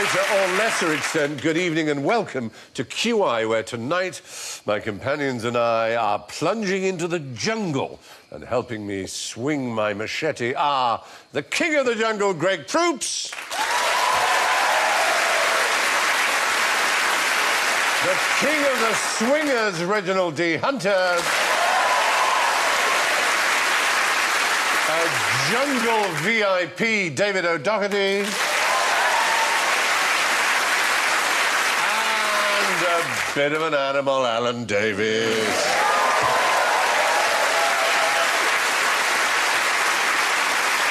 greater or lesser extent, good evening and welcome to QI, where tonight my companions and I are plunging into the jungle, and helping me swing my machete are the king of the jungle, Greg Proops. The king of the swingers, Reginald D. Hunter. A jungle VIP, David O'Doherty. And a bit of an animal, Alan Davies.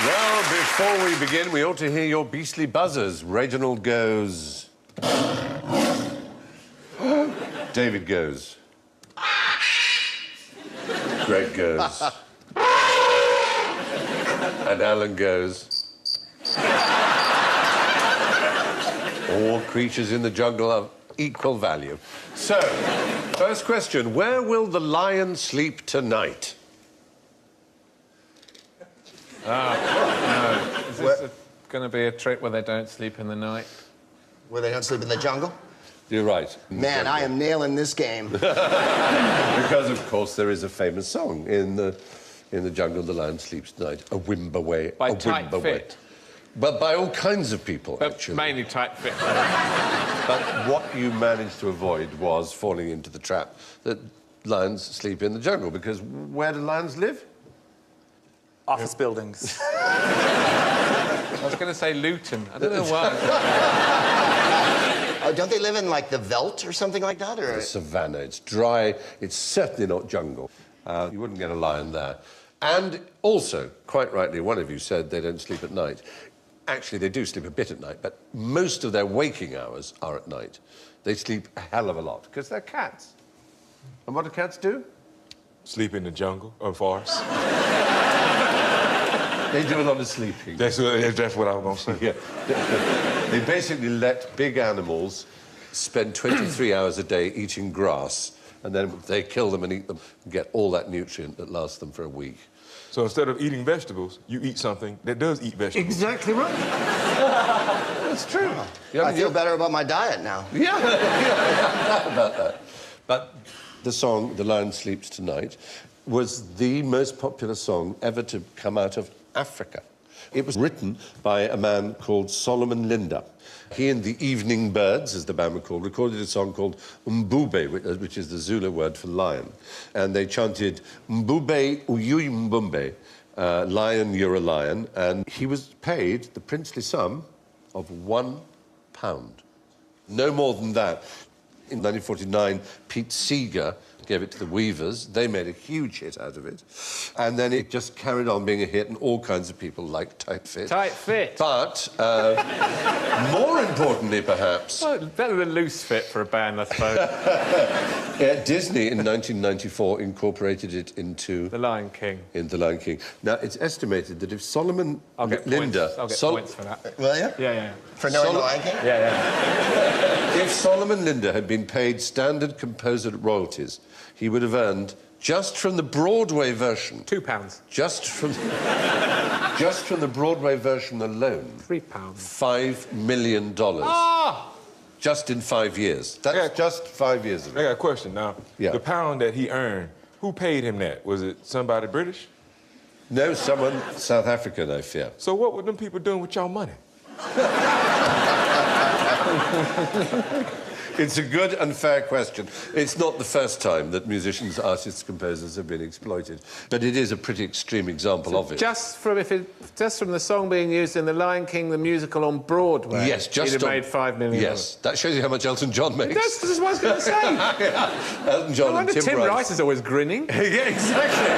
Well, before we begin, we ought to hear your beastly buzzers. Reginald goes... David goes... Greg goes... And Alan goes... All creatures in the jungle have equal value. So, first question, where will the lion sleep tonight? No. Is this going to be a trick where they don't sleep in the night? Where they don't sleep in the jungle? You're right. Man, I am nailing this game. Because, of course, there is a famous song in the jungle, the lion sleeps tonight. A Wimberway. By Tight Fit. But by all kinds of people, actually. Mainly Tight Fit. But what you managed to avoid was falling into the trap that lions sleep in the jungle, because where do lions live? Office buildings. I was going to say Luton. I don't know why. Oh, don't they live in, like, the veldt or something like that? Or... The savannah. It's dry. It's certainly not jungle. You wouldn't get a lion there. And also, quite rightly, one of you said they don't sleep at night. Actually, they do sleep a bit at night, but most of their waking hours are at night. They sleep a hell of a lot, because they're cats. And what do cats do? Sleep in the jungle or forest. They do a lot of sleeping. That's what I was going to say. Yeah. They basically let big animals spend 23 hours a day eating grass, and then they kill them and eat them and get all that nutrient that lasts them for a week. So instead of eating vegetables, you eat something that does eat vegetables. Exactly right. That's true. I feel better about my diet now. Yeah, about that. But the song, The Lion Sleeps Tonight, was the most popular song ever to come out of Africa. It was written by a man called Solomon Linda. He and the Evening Birds, as the band were called, recorded a song called Mbube, which is the Zulu word for lion. And they chanted, Mbube uyui mbumbe, lion, you're a lion. And he was paid the princely sum of £1. No more than that. In 1949, Pete Seeger gave it to the Weavers. They made a huge hit out of it. And then it just carried on being a hit, and all kinds of people like Tight Fit. Tight Fit. But, more importantly, perhaps... Well, better than Loose Fit for a band, I suppose. Disney, in 1994, incorporated it into... The Lion King. In The Lion King. Now, it's estimated that if Solomon I'll get Linda... I'll get points for that. Will you? Yeah. For knowing The Lion King? Yeah. If Solomon Linda had been paid standard composer royalties, he would have earned, just from the Broadway version... £2. Just from the Broadway version alone... £3. $5 million. Ah! Just in 5 years. That's just 5 years ago. I got a question now. Yeah. The pound that he earned, who paid him that? Was it somebody British? No, someone South African, I fear. So what were them people doing with y'all money? It's a good and fair question. It's not the first time that musicians, artists, composers have been exploited, but it is a pretty extreme example of it. Just from the song being used in The Lion King, the musical on Broadway, yes, just he'd have made $5 million. Yes, that shows you how much Elton John makes. That's what I was going to say. Yeah. Elton John and Tim Rice is always grinning. Yeah, exactly.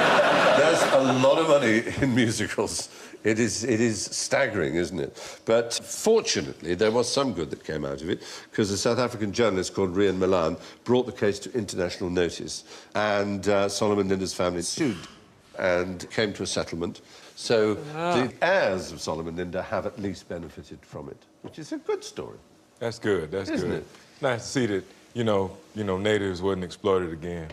There's a lot of money in musicals. It is staggering, isn't it? But fortunately, there was some good that came out of it, because a South African journalist called Rian Milan brought the case to international notice, and Solomon Linda's family sued and came to a settlement. So the heirs of Solomon Linda have at least benefited from it, which is a good story. That's good, that's Isn't good. it? Nice to see that, you know, natives wasn't exploited again.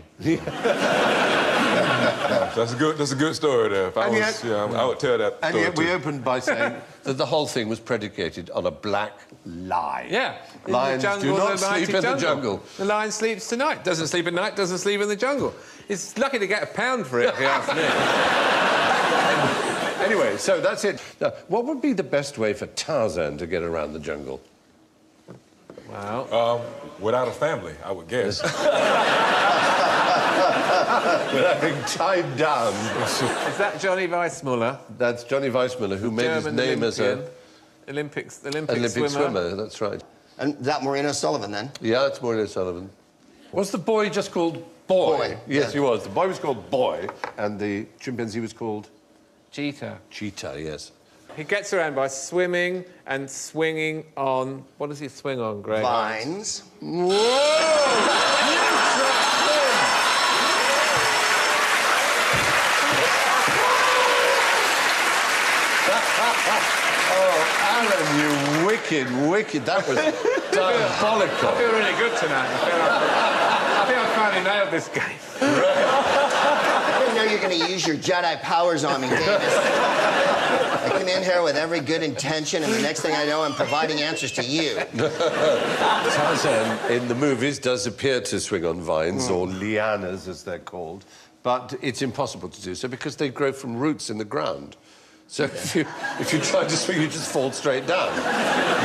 That's a good story there. If I would tell that And story yet we too. opened by saying that the whole thing was predicated on a black lie. Yeah. In Lions the jungle, do not the mighty sleep in the jungle. The lion sleeps tonight. Doesn't sleep at night, doesn't sleep in the jungle. It's lucky to get £1 for it, if you ask me. Anyway, so that's it. Now, what would be the best way for Tarzan to get around the jungle? Wow. Without a family, I would guess. Without being tied down. Is that Johnny Weissmuller? That's Johnny Weissmuller, who made his name as a Olympic swimmer. That's right. And that Maureen O'Sullivan, then? Yeah, it's Maureen O'Sullivan. Was the boy just called Boy? Yes, yeah. he was. The boy was called Boy, and the chimpanzee was called Cheetah. Cheetah, yes. He gets around by swimming and swinging on... What does he swing on, Greg? Vines. Oh, Alan, you wicked. That was diabolical. I feel really good tonight. I think I finally nailed this game. I didn't know you were going to use your Jedi powers on me, Davis. I came in here with every good intention, and the next thing I know, I'm providing answers to you. Tarzan, in the movies, does appear to swing on vines, or lianas, as they're called, but it's impossible to do so because they grow from roots in the ground. So if you try to swing, you just fall straight down.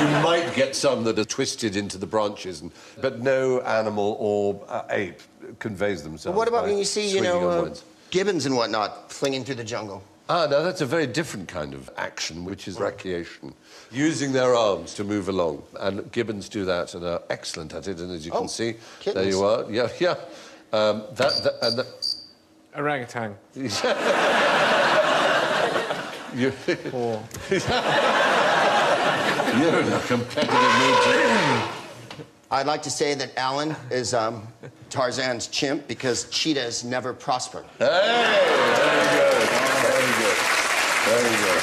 You might get some that are twisted into the branches, but no animal or ape conveys themselves. But what about by when you see, swinging on vines. gibbons and whatnot flinging through the jungle? Ah, no, that's a very different kind of action, which is recreation. Using their arms to move along. And gibbons do that and are excellent at it, and as you can see, kittens. there you are. Yeah. Orangutan. You're in a competitive mood. I'd like to say that Alan is Tarzan's chimp because cheetahs never prosper. Hey, very good.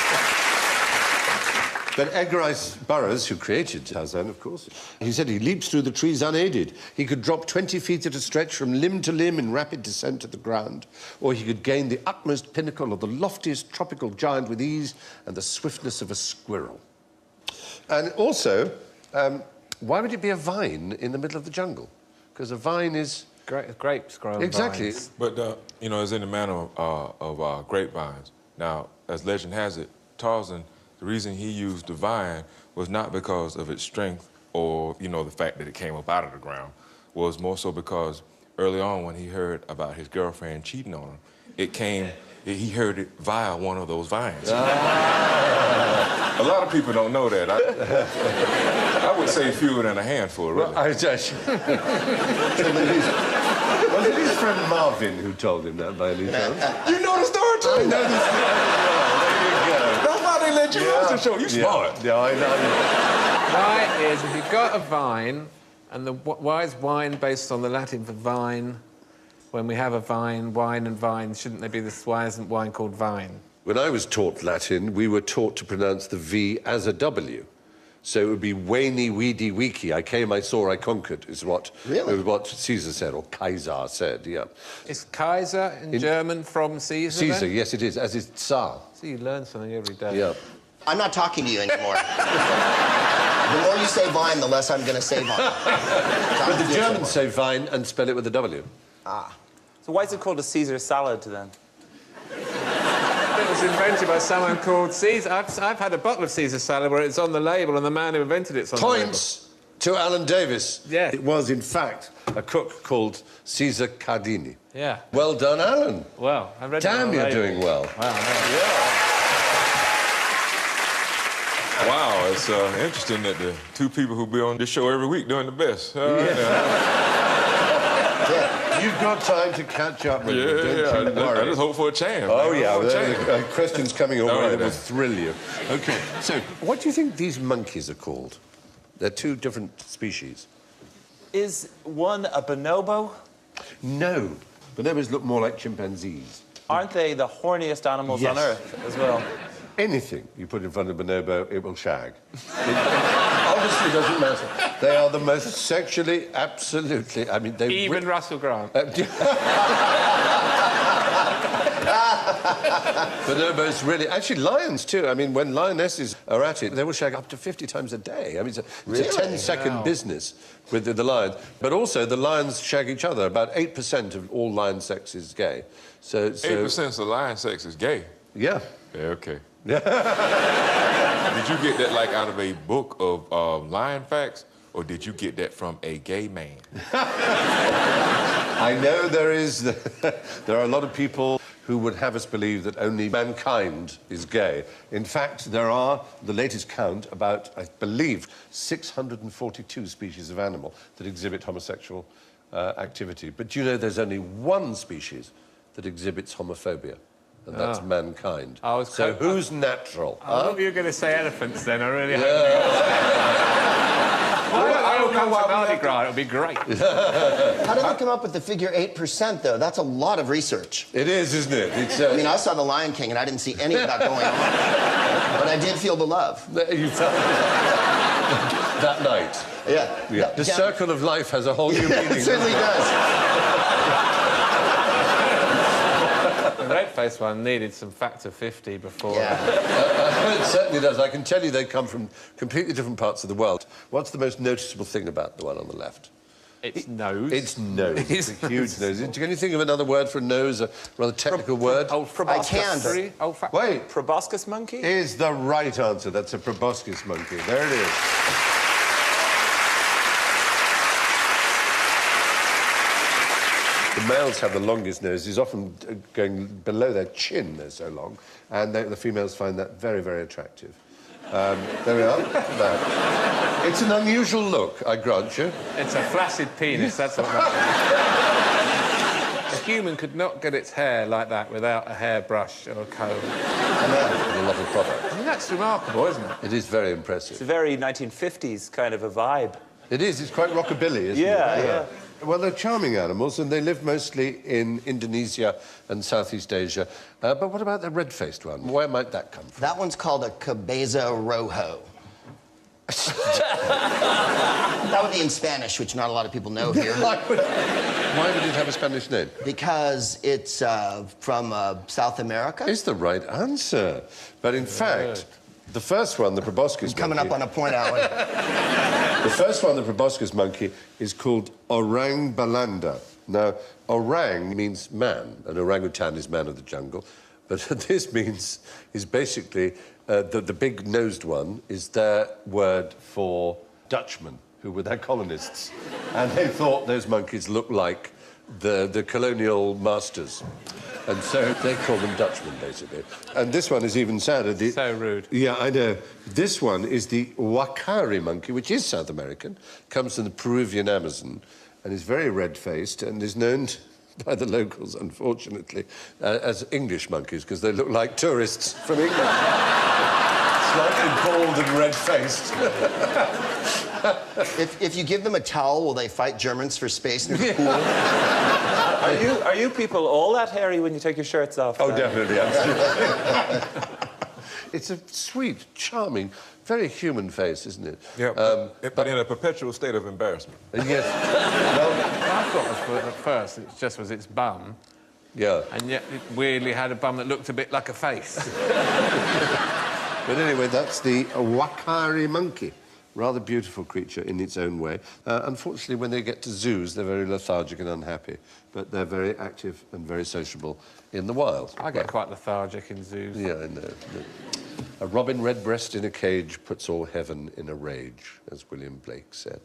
But Edgar Rice Burroughs, who created Tarzan, of course, he said he leaps through the trees unaided. He could drop 20 feet at a stretch from limb to limb in rapid descent to the ground, or he could gain the utmost pinnacle of the loftiest tropical giant with ease and the swiftness of a squirrel. And also, why would it be a vine in the middle of the jungle? Because a vine is... Grapes grow on Exactly. vines. But, it's in the manner of grapevines. Now, as legend has it, Tarzan, the reason he used the vine was not because of its strength or, the fact that it came up out of the ground. Was more so because early on when he heard about his girlfriend cheating on him, he heard it via one of those vines. A lot of people don't know that. I would say fewer than a handful, really. Was it his friend Marvin who told him that, by any chance? You know the story, too? I know the story. There you go. That's why they let you use the show. You smart. Yeah, I know. Why is, if you've got a vine, and why is wine based on the Latin for vine? When we have a vine, wine and vine, shouldn't they be this? Why isn't wine called vine? When I was taught Latin, we were taught to pronounce the V as a W. So it would be Weini, Weedy, Weeki. I came, I saw, I conquered, is what Caesar said, or Kaiser said, yeah. Is Kaiser in German from Caesar? Caesar, then? yes, it is, as is Tsar. So you learn something every day. Yeah. I'm not talking to you anymore. The more you say vine, the less I'm going to say vine. But the Germans say vine and spell it with a W. Ah. So why is it called a Caesar salad then? It was invented by someone called Caesar. I've had a bottle of Caesar salad where it's on the label and the man who invented it's on Points to Alan Davis. Yeah. It was, in fact, a cook called Caesar Cardini. the label. Yeah. Well done, Alan. Well, I read Damn, it on the you're label. doing well. Wow. Wow, it's interesting that the two people who be on this show every week doing the best. You've got time to catch up with me, don't you worry. I just hope for a chance. Oh, man. yeah, Hope for a there chance. are questions coming your All way right, that will then. thrill you. OK, so what do you think these monkeys are called? They're two different species. Is one a bonobo? No. Bonobos look more like chimpanzees. Aren't they the horniest animals on Yes. Earth as well? Anything you put in front of a bonobo, it will shag. It honestly doesn't matter. They are the most sexually, absolutely... I mean, they... Even Russell Grant. Bonobos really... Actually, lions, too. I mean, when lionesses are at it, they will shag up to 50 times a day. I mean, it's a 10-second business with the lions. But also, the lions shag each other. About 8% of all lion sex is gay. So 8% of lion sex is gay? Yeah. Yeah, okay. Did you get that, like, out of a book of lion facts, or did you get that from a gay man? I know there are a lot of people who would have us believe that only mankind is gay. In fact, there are, the latest count, about, I believe, 642 species of animal that exhibit homosexual activity. But do you know there's only one species that exhibits homophobia? And that's mankind. So who's natural? I thought you were going to say elephants then. I really hope. I don't know why Mardi Gras. It'll be great. How did they come up with the figure 8%, though? That's a lot of research. It is, isn't it? It's, I mean, I saw The Lion King, and I didn't see any of that going on. But I did feel the love. You felt that night. Yeah. The circle of life has a whole new meaning. It certainly does. The red-faced one needed some factor 50 before... It certainly does. I can tell you they come from completely different parts of the world. What's the most noticeable thing about the one on the left? Its nose. Its nose. It's a huge nose. Can you think of another word for a nose, a rather technical word? I can. Wait. Proboscis monkey? Is the right answer. That's a proboscis monkey. There it is. The males have the longest noses, often going below their chin, they're so long, and the females find that very, very attractive. There we are. It's an unusual look, I grant you. It's a flaccid penis, that's what that is. A human could not get its hair like that without a hairbrush or a comb. And a lot of product. I mean, that's remarkable, isn't it? It is very impressive. It's a very 1950s kind of a vibe. It is. It's quite rockabilly, isn't it? Yeah. Well, they're charming animals, and they live mostly in Indonesia and Southeast Asia. But what about the red-faced one? Where might that come from? That one's called a cabeza rojo. That would be in Spanish, which not a lot of people know here. Why would it have a Spanish name? Because it's from South America. It's the right answer. But in fact, the first one, the proboscis Coming monkey... up on a point, Alan. The first one, the proboscis monkey, is called orang balanda. Now, orang means man, and orangutan is man of the jungle. But this is basically, the big-nosed one is their word for Dutchmen, who were their colonists. And they thought those monkeys looked like the colonial masters. And so they call them Dutchmen, basically. And this one is even sadder. So rude. Yeah, I know. This one is the uakari monkey, which is South American, comes from the Peruvian Amazon, and is very red-faced, and is known by the locals, unfortunately, as English monkeys, because they look like tourists from England. Slightly bald and red-faced. If you give them a towel, will they fight Germans for space near the pool? Are you people all that hairy when you take your shirts off? Oh, definitely, absolutely. It's a sweet, charming, very human face, isn't it? Yeah, but in a perpetual state of embarrassment. Yes. Well, I thought at first it just was its bum. yeah. And yet it weirdly had a bum that looked a bit like a face. But anyway, that's the uakari monkey. Rather beautiful creature in its own way. Unfortunately, when they get to zoos, they're very lethargic and unhappy. But they're very active and very sociable in the wild. I get quite lethargic in zoos. Yeah, I know. A robin redbreast in a cage puts all heaven in a rage, as William Blake said.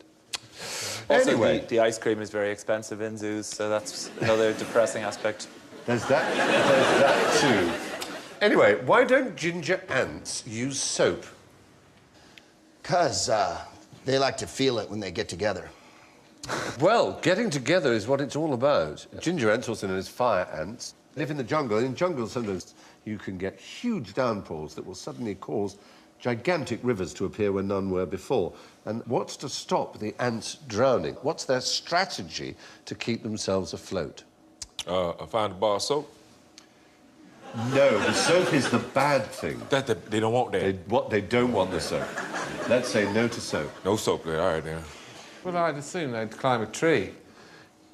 Also, Anyway. the ice cream is very expensive in zoos, so that's another depressing aspect. There's that too. Anyway, why don't ginger ants use soap? Because they like to feel it when they get together. Well, getting together is what it's all about. Ginger ants, also known as fire ants, live in the jungle. In jungles, sometimes you can get huge downpours that will suddenly cause gigantic rivers to appear where none were before. And what's to stop the ants drowning? What's their strategy to keep themselves afloat? Find a bar of soap. No, the soap is the bad thing. They don't want that. They don't want the soap. Let's say no to soap. No soap there. All right, then. Well, I'd assume they'd climb a tree.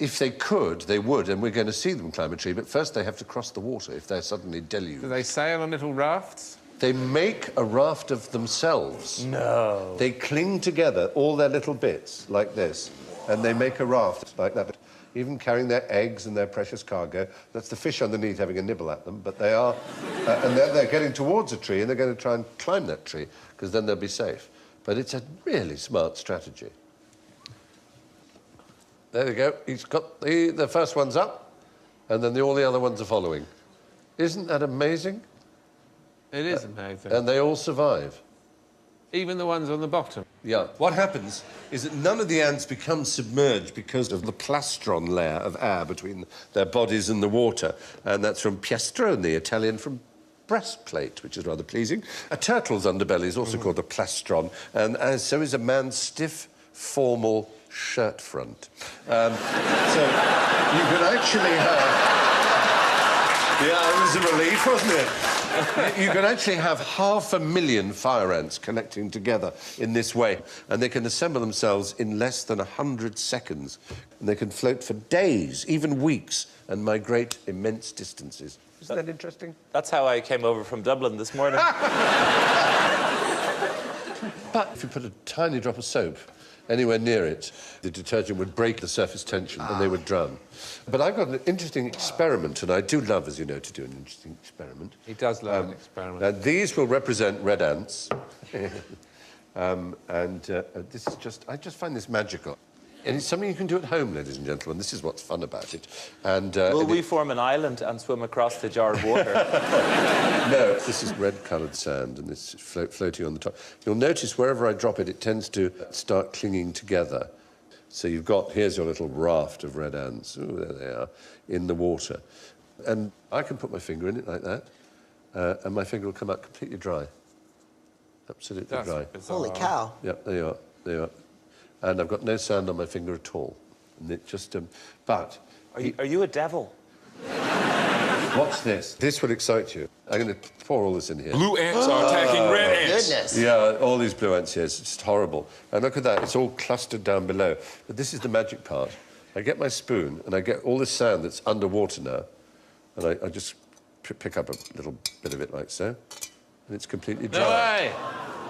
if they could, they would, and we're going to see them climb a tree, but first they have to cross the water if they're suddenly deluged. Do they sail on little rafts? They make a raft of themselves. No. They cling together, all their little bits, like this, and they make a raft like that. Even carrying their eggs and their precious cargo. That's the fish underneath having a nibble at them, but they are... and then they're getting towards a tree, and they're going to try and climb that tree, because then they'll be safe. But it's a really smart strategy. There we go. He's got the first one's up, and then all the other ones are following. Isn't that amazing? It is amazing. And they all survive. Even the ones on the bottom. Yeah. What happens is that none of the ants become submerged because of the plastron layer of air between their bodies and the water. And that's from piastrone, the Italian from breastplate, which is rather pleasing. A turtle's underbelly is also called a plastron, and so is a man's stiff, formal shirt front. So you can actually have... Yeah, it was a relief, wasn't it? You can actually have 500,000 fire ants connecting together in this way, and they can assemble themselves in less than 100 seconds. And they can float for days, even weeks, and migrate immense distances. Isn't that interesting? That's how I came over from Dublin this morning. But if you put a tiny drop of soap anywhere near it, the detergent would break the surface tension and they would drown. But I've got an interesting experiment, and I do love, as you know, to do an interesting experiment. He does love an experiment. Now, these will represent red ants. This is just... I just find this magical. And it's something you can do at home, ladies and gentlemen. This is what's fun about it. And, Will we form an island and swim across the jar of water? No, this is red-coloured sand, and this is floating on the top. You'll notice wherever I drop it, it tends to start clinging together. So you've got... Here's your little raft of red ants. Ooh, there they are, in the water. And I can put my finger in it like that, and my finger will come out completely dry. Absolutely dry. Bizarre. Holy cow. Yeah, there you are. There you are. And I've got no sand on my finger at all. And it just... but... Are you a devil? Watch this. This will excite you. I'm going to pour all this in here. Blue ants are attacking red ants. Goodness. Yeah, all these blue ants here. It's just horrible. And look at that. It's all clustered down below. But this is the magic part. I get my spoon, and I get all this sand that's underwater now, and I just pick up a little bit of it like so, and it's completely dry. No way!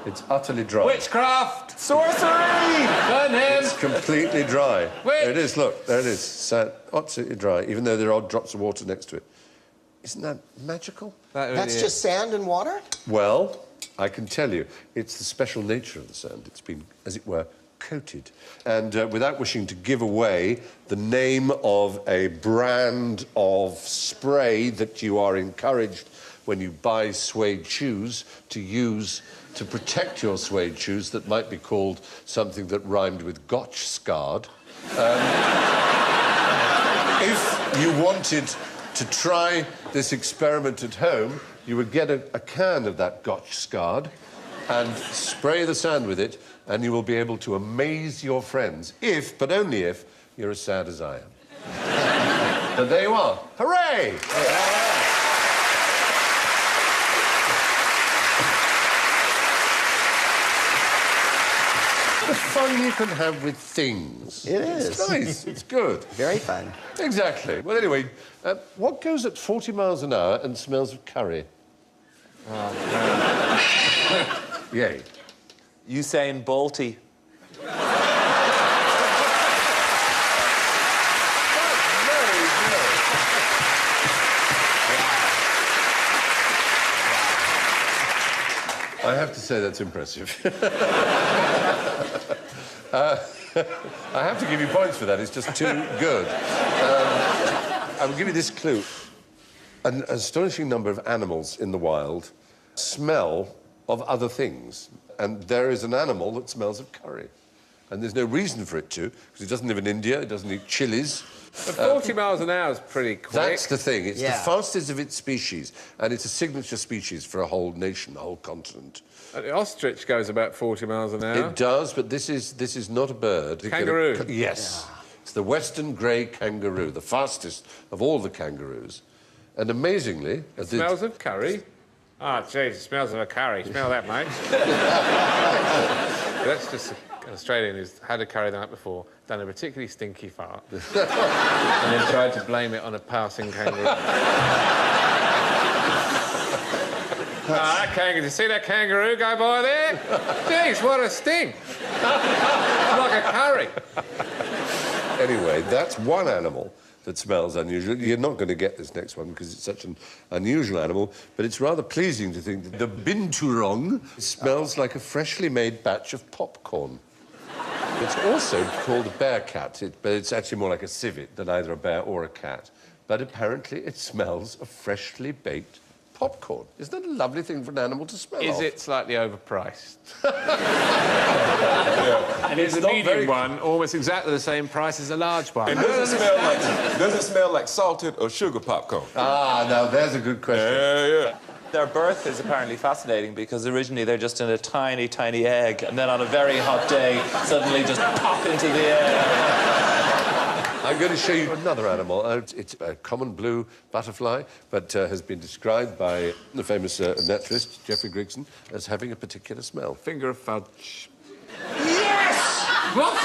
It's utterly dry. Witchcraft! Sorcery! Burn him! It's completely dry. Witch! There it is, look. There it is. Sand, absolutely dry, even though there are drops of water next to it. Isn't that magical? That's just sand and water? Well, I can tell you, it's the special nature of the sand. It's been, as it were, coated. And without wishing to give away the name of a brand of spray that you are encouraged when you buy suede shoes to use to protect your suede shoes that might be called something that rhymed with gotch-scarred. If you wanted to try this experiment at home, you would get a can of that gotch-scarred and spray the sand with it, and you will be able to amaze your friends, if, but only if, you're as sad as I am. But there you are. Hooray! The fun you can have with things. It is. It's nice. It's good. Very fun. Exactly. Well, anyway, what goes at 40 miles an hour and smells of curry? Oh, no. Yay. Usain Bolty. I have to say that's impressive. I have to give you points for that. It's just too good. I will give you this clue. An astonishing number of animals in the wild smell of other things. And there is an animal that smells of curry. And there's no reason for it to, because it doesn't live in India, it doesn't eat chilies. But 40 miles an hour is pretty quick. That's the thing. It's Yeah. the fastest of its species, and it's a signature species for a whole nation, a whole continent. The ostrich goes about 40 miles an hour. It does, but this is not a bird. Kangaroo. Yes. Yeah. It's the western grey kangaroo, the fastest of all the kangaroos. And amazingly... It smells of curry. Ah, jeez, it smells of a curry. Smell that, mate. That's just an Australian who's had to carry them out before, done a particularly stinky fart, and then tried to blame it on a passing kangaroo. That kangaroo, did you see that kangaroo go by there? Jeez, what a stink. Like a curry. Anyway, that's one animal that smells unusual. You're not going to get this next one because it's such an unusual animal, but it's rather pleasing to think that the binturong smells like a freshly made batch of popcorn. It's also called a bear cat, but it's actually more like a civet than either a bear or a cat. But apparently it smells of freshly baked popcorn. Isn't that a lovely thing for an animal to smell Is of? it slightly overpriced? And It's a medium one, almost exactly the same price as a large one. And does it smell like salted or sugar popcorn? Ah, now there's a good question. Yeah. Their birth is apparently fascinating because originally they're just in a tiny, tiny egg, and then on a very hot day, suddenly just pop into the air. I'm going to show you another animal. It's a common blue butterfly, but has been described by the famous naturalist, Geoffrey Grigson, as having a particular smell. Finger of fudge. Yes! What?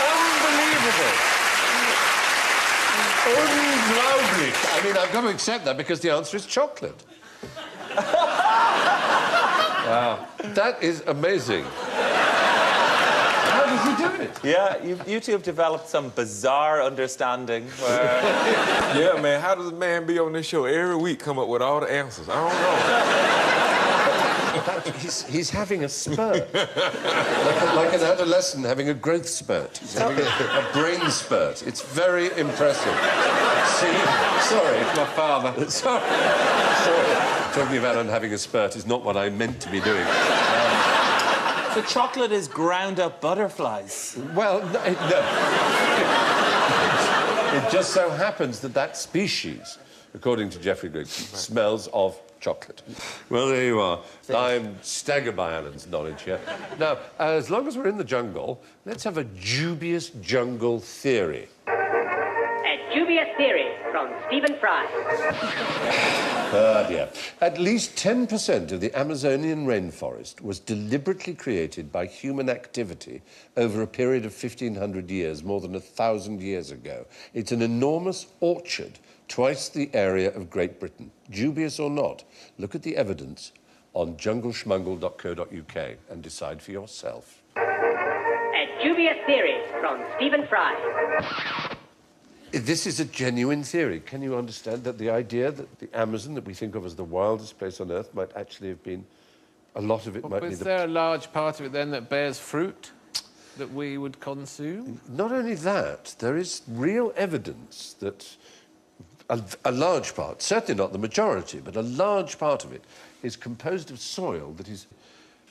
Unbelievable. Unglaublich. I mean, I've got to accept that because the answer is chocolate. Wow. That is amazing. How did you do it? Yeah, you two have developed some bizarre understanding where... Yeah, man, how does a man be on this show every week come up with all the answers? I don't know. He's having a spurt. like an adolescent having a growth spurt. He's having a brain spurt. It's very impressive. See? Sorry. It's my father. Sorry. Talking about having a spurt is not what I meant to be doing. So chocolate is ground-up butterflies. Well, no. It just so happens that species, according to Geoffrey Grigson, smells of chocolate. Well, there you are. I'm staggered by Alan's knowledge here. Now, as long as we're in the jungle, let's have a dubious jungle theory. A dubious theory from Stephen Fry. Ah, dear. At least 10% of the Amazonian rainforest was deliberately created by human activity over a period of 1,500 years, more than 1,000 years ago. It's an enormous orchard, twice the area of Great Britain. Dubious or not, look at the evidence on jungleschmungle.co.uk and decide for yourself. A dubious theory from Stephen Fry. This is a genuine theory. Can you understand that the idea that the Amazon, that we think of as the wildest place on Earth, might actually have been... A lot of it might be... Is there a large part of it, then, that bears fruit that we would consume? Not only that, there is real evidence that a large part, certainly not the majority, but a large part of it is composed of soil that is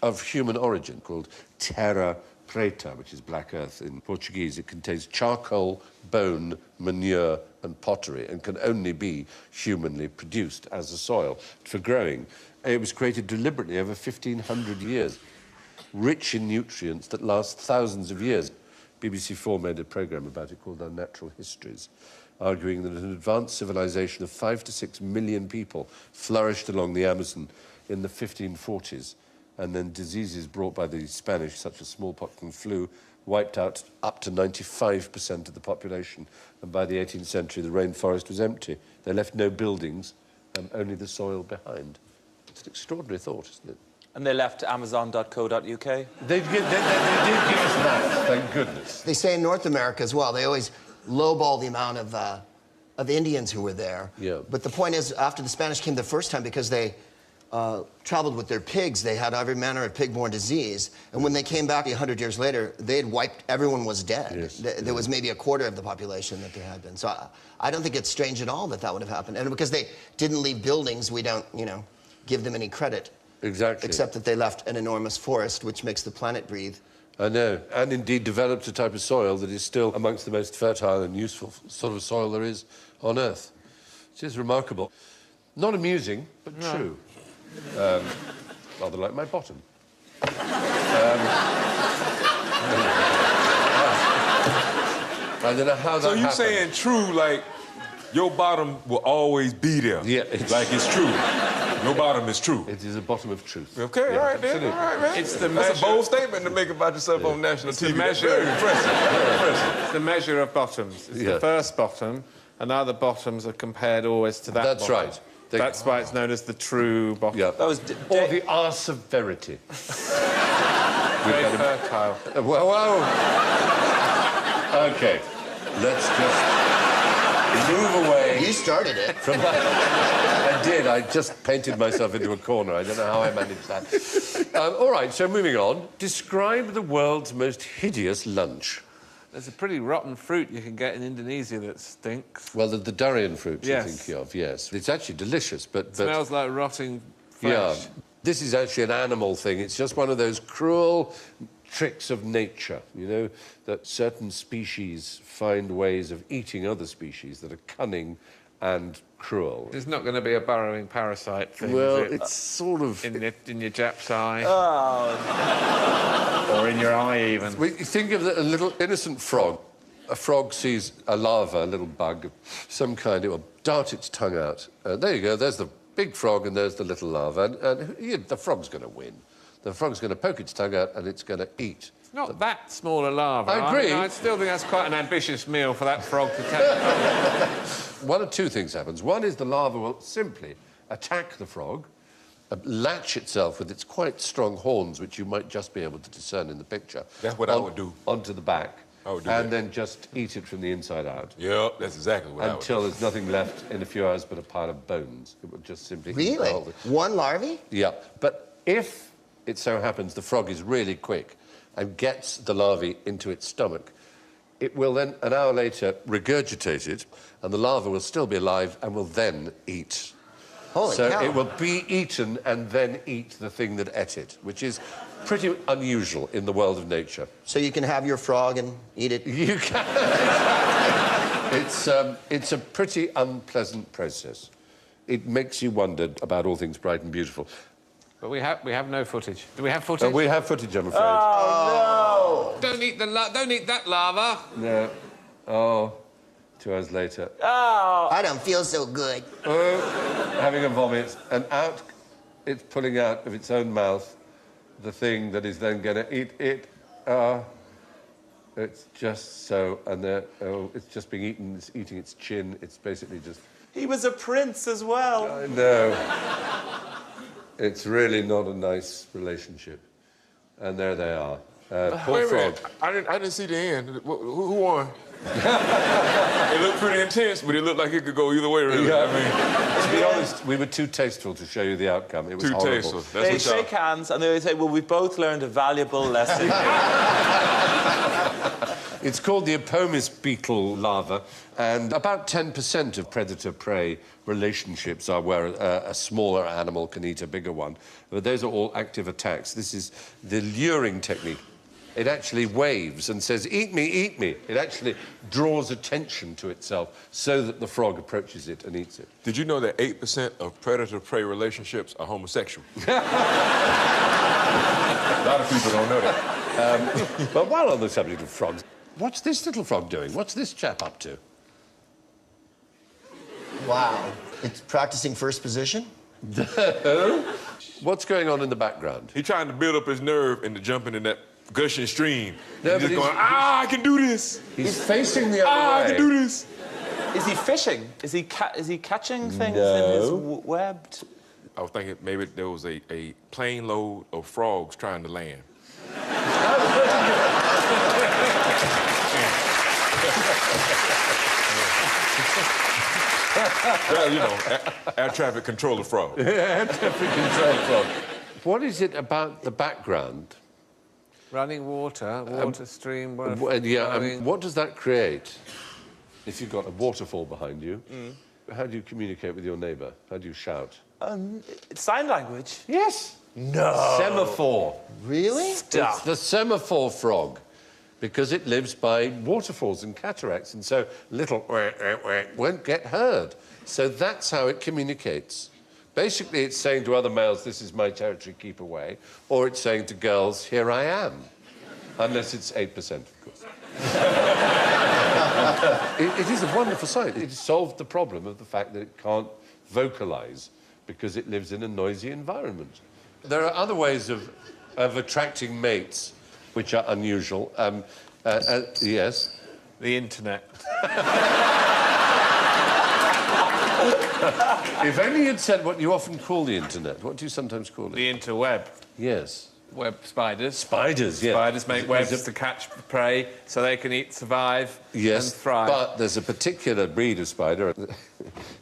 of human origin, called terra preta, which is black earth in Portuguese. It contains charcoal, bone, manure and pottery and can only be humanly produced as a soil for growing. It was created deliberately over 1,500 years, rich in nutrients that last thousands of years. BBC 4 made a programme about it called Unnatural Histories, arguing that an advanced civilization of 5 to 6 million people flourished along the Amazon in the 1540s, and then diseases brought by the Spanish, such as smallpox and flu, wiped out up to 95% of the population. And by the 18th century, the rainforest was empty. They left no buildings, only the soil behind. It's an extraordinary thought, isn't it? And they left amazon.co.uk. They did give us that, thank goodness. They say in North America as well, they always lowball the amount of Indians who were there. Yeah. But the point is, after the Spanish came the first time, because they traveled with their pigs, they had every manner of pig-borne disease. And when they came back 100 years later, they had wiped, everyone was dead. Yes. There was maybe a quarter of the population that there had been. So I don't think it's strange at all that that would have happened. And because they didn't leave buildings, we don't, give them any credit. Exactly. Except that they left an enormous forest, which makes the planet breathe. I know, and indeed developed a type of soil that is still amongst the most fertile and useful sort of soil there is on Earth. It is remarkable. Not amusing, but true. Rather like my bottom. I don't know how that So you happened. saying true, like your bottom will always be there. Yeah, like it's true. Your bottom is true. It is a bottom of truth. Okay, Yeah, all right, then. absolutely. All right, man. It's the That's measure- a bold statement to make about yourself on national TV. the measure- Very impressive. Very impressive. It's the measure of bottoms. It's Yeah. the first bottom, and other bottoms are compared always to that That's bottom. right. They- That's why it's known as the true bottom. Yeah. That was Or the arse of verity. Very fertile. Well, OK. Let's just move away You started it. from that. I did. I just painted myself into a corner. I don't know how I managed that. All right, so moving on. Describe the world's most hideous lunch. There's a pretty rotten fruit you can get in Indonesia that stinks. Well, the durian fruit you're Yes. thinking of, yes. It's actually delicious, but... Smells like rotting flesh. Yeah. This is actually an animal thing. It's just one of those cruel tricks of nature, you know, that certain species find ways of eating other species that are cunning and cruel. It's not going to be a burrowing parasite thing, Well, is it? it's sort of... In your Jap's eye. Oh. Or in your eye, even. We think of a little innocent frog. A frog sees a larva, a little bug of some kind. It will dart its tongue out. There you go. There's the big frog and there's the little larva. And the frog's going to win. The frog's going to poke its tongue out and it's going to eat. It's not that small a larva. I agree. I still think that's quite an ambitious meal for that frog to take. One of two things happens. One is the larva will simply attack the frog, latch itself with its quite strong horns, which you might just be able to discern in the picture. That's what I would do. Onto the back. I would do and that. then just eat it from the inside out. Yep, that's exactly what I would do. Until there's nothing left in a few hours but a pile of bones. It would just simply eat the Really? whole thing. One larvae? Yeah, but if it so happens the frog is really quick and gets the larvae into its stomach, it will then, an hour later, regurgitate it, and the larva will still be alive and will then eat. Holy so cow. it will be eaten and then eat the thing that ate it, which is pretty unusual in the world of nature. So you can have your frog and eat it? You can. It's a pretty unpleasant process. It makes you wonder about all things bright and beautiful. But we have no footage. Do we have footage? We have footage, I'm afraid. Don't eat that larva. No. Oh, 2 hours later. I don't feel so good. Having a vomit, and out it's pulling out of its own mouth the thing that is then going to eat it. It's just so, and it's just being eaten, it's eating its chin, it's basically just... He was a prince as well. I know. It's really not a nice relationship. And there they are. Poor Wait a frog. minute. I didn't see the end. Who won? It looked pretty intense, but it looked like it could go either way, really. Yeah. I mean, To be honest, we were too tasteful to show you the outcome. It was too horrible. tasteful. They That's what shake hands and they say, well, we've both learned a valuable lesson. It's called the Apomis beetle larva, and about 10% of predator-prey relationships are where a smaller animal can eat a bigger one. But those are all active attacks. This is the luring technique. It actually waves and says, eat me, eat me. It actually draws attention to itself so that the frog approaches it and eats it. Did you know that 8% of predator-prey relationships are homosexual? A lot of people don't know that. But while on the subject of frogs, what's this little frog doing? What's this chap up to? Wow. It's practicing first position? What's going on in the background? He's trying to build up his nerve into jumping in that gushing stream. No, He's but just he's- going, I can do this. He's facing the other I way. can do this. Is he fishing? Is he catching things No. in his webbed? I was thinking maybe there was a plane load of frogs trying to land. Well, you know, air traffic controller frog. Air traffic control frog. What is it about the background? Running water, water stream. What does that create? If you've got a waterfall behind you, how do you communicate with your neighbour? How do you shout? It's sign language. Yes. No. Semaphore. Really? It's the semaphore frog, because it lives by waterfalls and cataracts, and so little won't get heard. So that's how it communicates. Basically, it's saying to other males, this is my territory, keep away, or it's saying to girls, here I am. Unless it's 8%, of course. It is a wonderful sight. It solved the problem of the fact that it can't vocalise because it lives in a noisy environment. There are other ways of attracting mates which are unusual. Yes? The internet. If only you'd said what you often call the internet. What do you sometimes call it? The interweb. Yes. Web spiders. Spiders, yeah. Spiders make webs to catch prey so they can survive and thrive. But there's a particular breed of spider.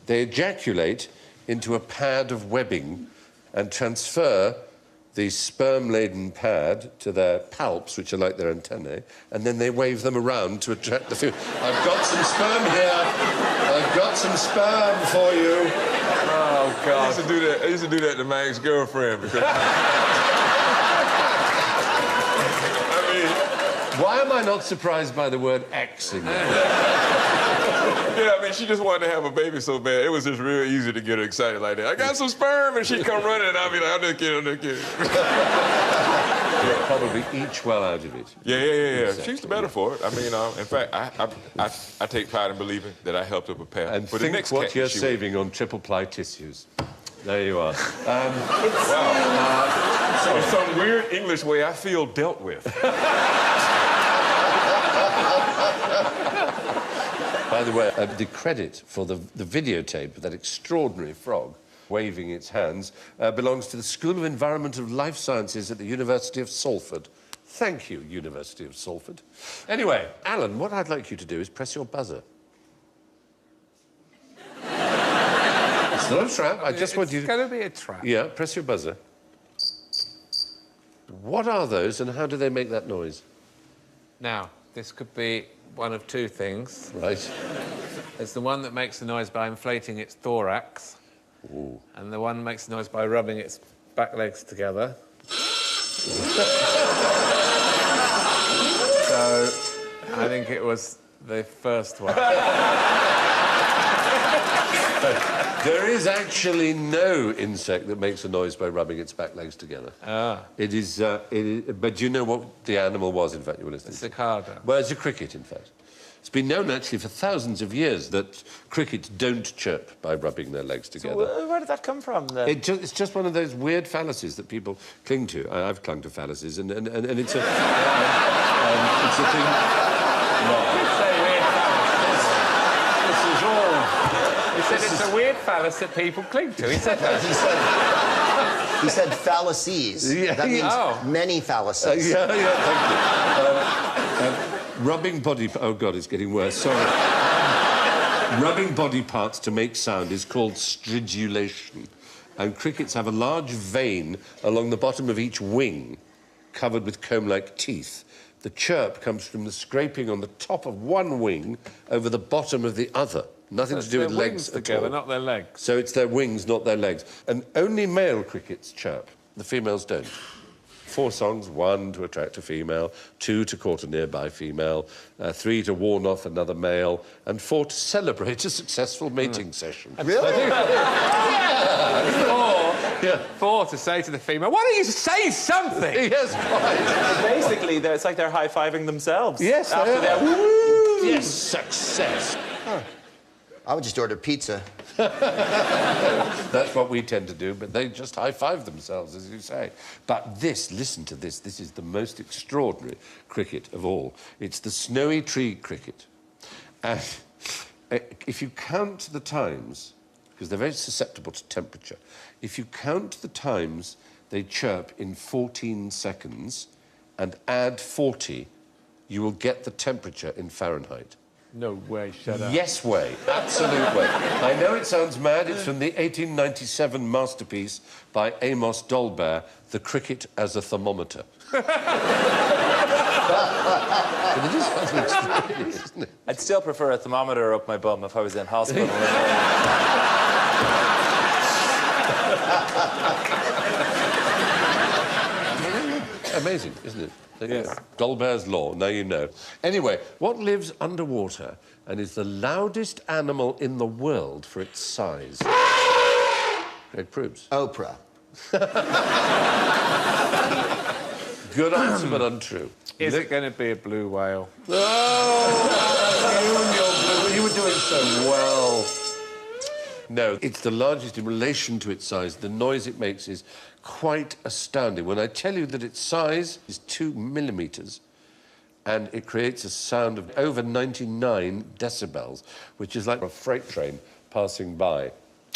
They ejaculate into a pad of webbing and transfer the sperm-laden pad to their palps, which are like their antennae, and then they wave them around to attract the female. I've got some sperm here. I've got some sperm for you. Oh, God. I used to do that to my ex-girlfriend because... Why am I not surprised by the word X in there? Yeah, I mean, she just wanted to have a baby so bad. It was just real easy to get her excited like that. I got some sperm, and she'd come running, and I'd be like, I'm just kidding. You'll probably eat well out of it. Yeah. Exactly. She's the better for it. I mean, in fact, I take pride in believing that I helped her prepare And for think the next what cat you're she saving on triple-ply tissues. There you are. Wow. In some weird English way, I feel dealt with. By the way, the credit for the videotape of that extraordinary frog waving its hands belongs to the School of Environmental Life Sciences at the University of Salford. Thank you, University of Salford. Anyway, Alan, what I'd like you to do is press your buzzer. It's not a trap. I just want you to... It's going to be a trap. Yeah, press your buzzer. What are those and how do they make that noise? Now, this could be one of two things. Right. There's the one that makes the noise by inflating its thorax. Ooh. And the one that makes the noise by rubbing its back legs together. So, I think it was the first one. There is actually no insect that makes a noise by rubbing its back legs together. Ah. It is, but do you know what the animal was, in fact, you were listening to? Cicada. Well, it's a cricket, in fact. It's been known, actually, for thousands of years that crickets don't chirp by rubbing their legs together. So where did that come from, then? It's just one of those weird fallacies that people cling to. I've clung to fallacies, and it's a... it's a thing... No. This is all... He said it's a weird fallacy that people cling to. He said that. He said fallacies. Yeah, That means many fallacies. thank you. Rubbing body... Oh, God, it's getting worse. Sorry. Rubbing body parts to make sound is called stridulation. And crickets have a large vein along the bottom of each wing, covered with comb-like teeth. The chirp comes from the scraping on the top of one wing over the bottom of the other. Nothing to do with legs at all. Not their legs. So it's their wings, not their legs. And only male crickets chirp. The females don't. 4 songs, 1 to attract a female, 2 to court a nearby female, 3 to warn off another male, and 4 to celebrate a successful mating session. Really? Yeah. 4 to say to the female, why don't you say something? Yes, quite. Basically, it's like they're high-fiving themselves. Yes, after they are. woo! Yes, success. I would just order pizza. That's what we tend to do, but they just high-five themselves, as you say. But this, listen to this, this is the most extraordinary cricket of all. It's the snowy tree cricket. And if you count the times, because they're very susceptible to temperature, if you count the times they chirp in 14 seconds and add 40, you will get the temperature in Fahrenheit. No way, shut up. Yes way, absolute way. I know it sounds mad. It's from the 1897 masterpiece by Amos Dolbear, The Cricket as a Thermometer. But it is something extraordinary, isn't it? I'd still prefer a thermometer up my bum if I was in hospital. Amazing, isn't it? Yes. Dolbear's Law, now you know. Anyway, what lives underwater and is the loudest animal in the world for its size? Greg Proops. Oprah. Good answer, but untrue. Is it going to be a blue whale? Oh, you so well. No, it's the largest in relation to its size. The noise it makes is quite astounding. When I tell you that its size is 2 millimetres and it creates a sound of over 99 decibels, which is like a freight train passing by.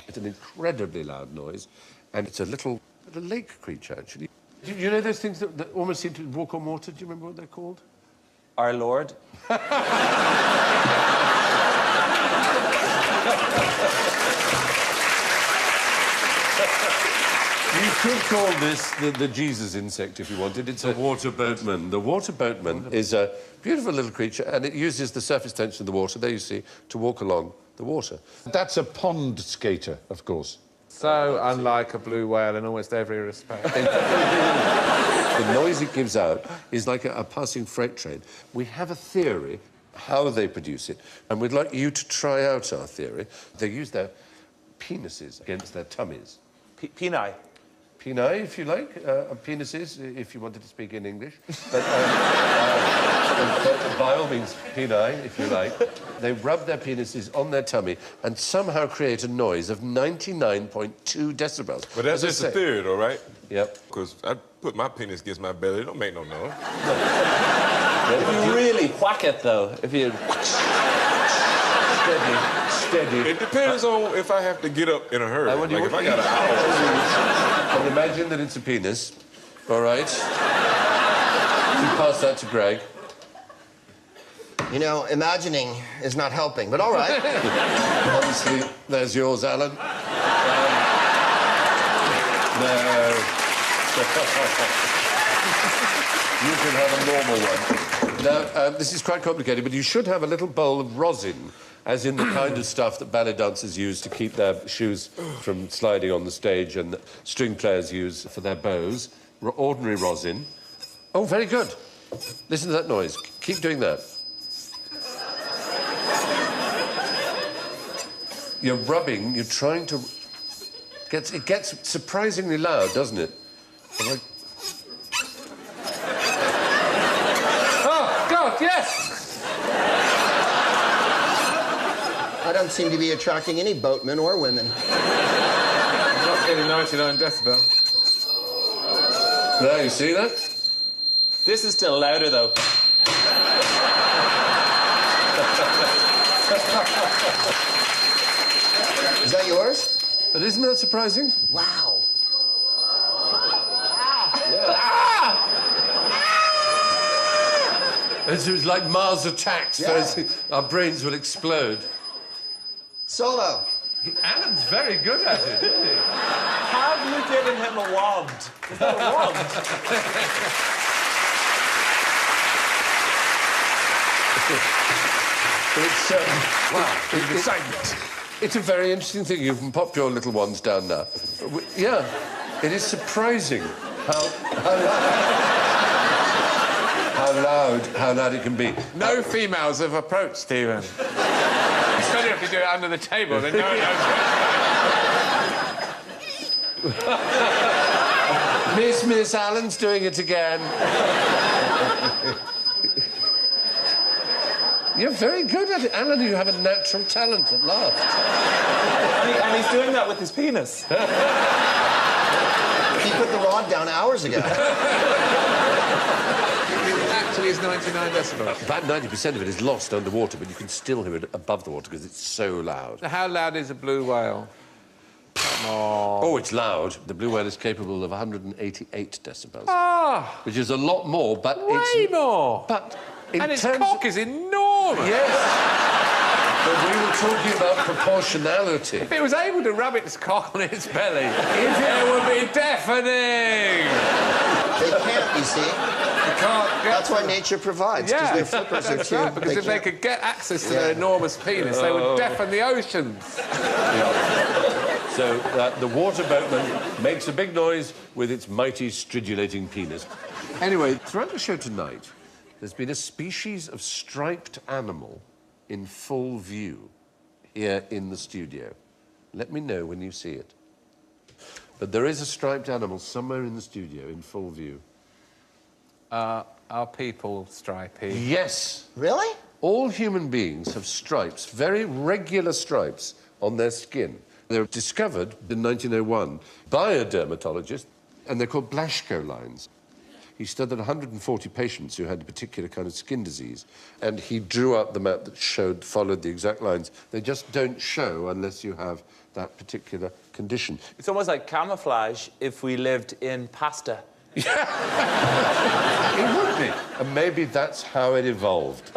It's an incredibly loud noise, and it's a little lake creature, actually. Do you know those things that almost seem to walk on water? Do you remember what they're called? Our Lord. You could call this the Jesus insect if you wanted. It's a water boatman. The water boatman is a beautiful little creature, and it uses the surface tension of the water, there you see, to walk along the water. That's a pond skater, of course. So unlike a blue whale in almost every respect. The noise it gives out is like a passing freight train. We have a theory how they produce it, and we'd like you to try out our theory. They use their penises against their tummies. Peni. Peni, if you like, penises, if you wanted to speak in English. But by all means, peni, if you like. They rub their penises on their tummy and somehow create a noise of 99.2 decibels. But that's just a theory, though, right? Yep. Because I put my penis against my belly, it don't make no noise. If you really whack it, though, if you... Steady. It depends on if I have to get up in a hurry. Like if I got an hour. And imagine that it's a penis, all right? You pass that to Greg. You know, imagining is not helping, but all right. Obviously, there's yours, Alan. No. You can have a normal one. Now, this is quite complicated, but you should have a little bowl of rosin, as in the kind of stuff that ballet dancers use to keep their shoes from sliding on the stage and that string players use for their bows. Ordinary rosin. Oh, very good. Listen to that noise. Keep doing that. You're rubbing, you're trying to... It gets surprisingly loud, doesn't it? Oh, God, yes! I don't seem to be attracting any boatmen or women. I'm not getting 99 decibels. There, you see that? This is still louder, though. Is that yours? But isn't that surprising? Wow. It was like Mars attacks. Yeah. Our brains will explode. Solo. Alan's very good at it, isn't he? Have you given him a wand? Is that a wand? It's, wow, excitement. It's a very interesting thing. You can pop your little ones down now. Yeah, it is surprising how loud it can be. No females have approached Stephen. Especially if you do it under the table, then no one knows. Miss Allen's doing it again. You're very good at it. Alan, you have a natural talent at last. And he's doing that with his penis. He put the rod down hours ago. Actually, it's 99 decibels. About 90% of it is lost underwater, but you can still hear it above the water because it's so loud. So how loud is a blue whale? Oh, it's loud. The blue whale is capable of 188 decibels. Ah! Which is a lot more, but Way more! But and its cock is enormous! Yes! But we were talking about proportionality. If it was able to rub its cock on its belly, it would be deafening! They can't, you see. That's why nature provides, because Yeah, their flippers are that's too... right, because if they could get access to their enormous penis, they would deafen the oceans. So the water boatman makes a big noise with its mighty stridulating penis. Anyway, throughout the show tonight, there's been a species of striped animal in full view here in the studio. Let me know when you see it. But there is a striped animal somewhere in the studio in full view. Are people stripy? Yes. Really? All human beings have stripes, very regular stripes, on their skin. They were discovered in 1901 by a dermatologist, and they're called Blaschko lines. He studied 140 patients who had a particular kind of skin disease, and he drew up the map that followed the exact lines. They just don't show unless you have that particular condition. It's almost like camouflage if we lived in pasta. It would be. And maybe that's how it evolved.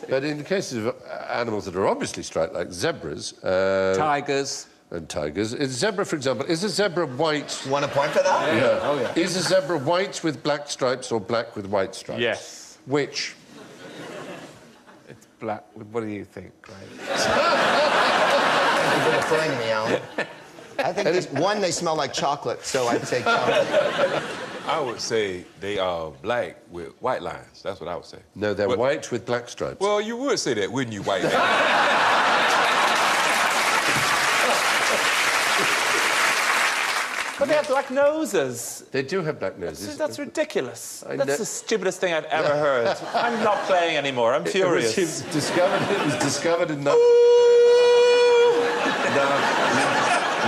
But in the cases of animals that are obviously striped, like zebras... Tigers. And tigers. Is zebra, for example, is a zebra white... Want a point for that? Yeah. Oh, yeah. Is a zebra white with black stripes or black with white stripes? Yes. Which? It's black. What do you think, Craig? You're going to fling me, Alan. I think, one, they smell like chocolate, so I'd say chocolate. I would say they are black with white lines. That's what I would say. No, they're white with black stripes. Well, you would say that, wouldn't you, white man? But they have black noses. They do have black noses. That's ridiculous. I That's know. the stupidest thing I've ever heard. I'm not playing anymore. I'm furious. It was discovered in... No,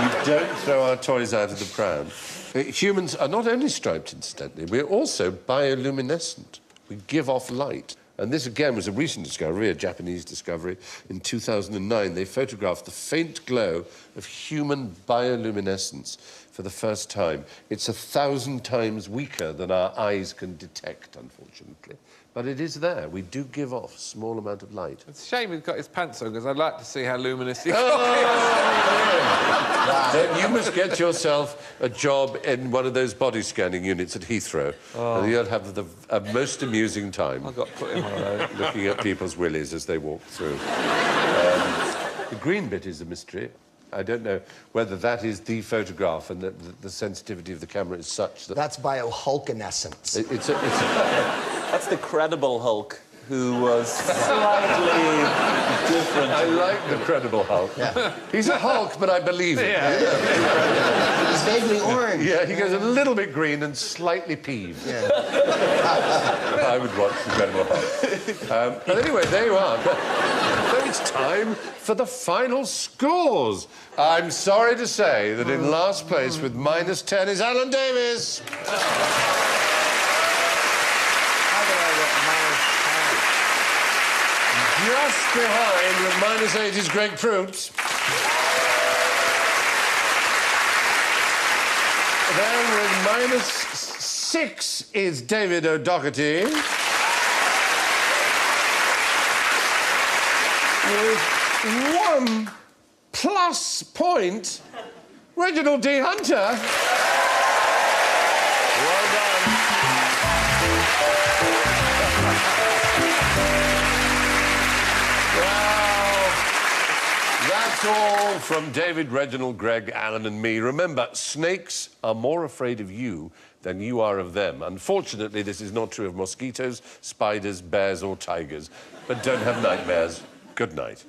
we don't throw our toys out of the pram. Humans are not only striped, incidentally, we're also bioluminescent. We give off light. And this, again, was a recent discovery, a Japanese discovery. In 2009, they photographed the faint glow of human bioluminescence for the first time. It's 1,000 times weaker than our eyes can detect, unfortunately. But it is there. We do give off a small amount of light. It's a shame he's got his pants on, because I'd like to see how luminous he Then you must get yourself a job in one of those body scanning units at Heathrow, and you'll have the most amusing time. I got put in one of those. Looking at people's willies as they walk through. The green bit is a mystery. I don't know whether that is the photograph and that the sensitivity of the camera is such that... That's biohulkinescence. That's the credible Hulk, who was slightly different. I like the credible Hulk. Yeah. He's a Hulk, but I believe it. He's vaguely orange. Yeah, he goes a little bit green and slightly peeved. Yeah. I would watch Incredible Hulk. But anyway, there you are. So it's time for the final scores. I'm sorry to say that in last place with -10 is Alan Davis. Just behind with -8 is Greg Proops. Then with -6 is David O'Doherty. With 1 plus point, Reginald D. Hunter. Well done. Well, that's all from David, Reginald, Greg, Alan and me. Remember, snakes are more afraid of you than you are of them. Unfortunately, this is not true of mosquitoes, spiders, bears or tigers. But don't have nightmares. Good night.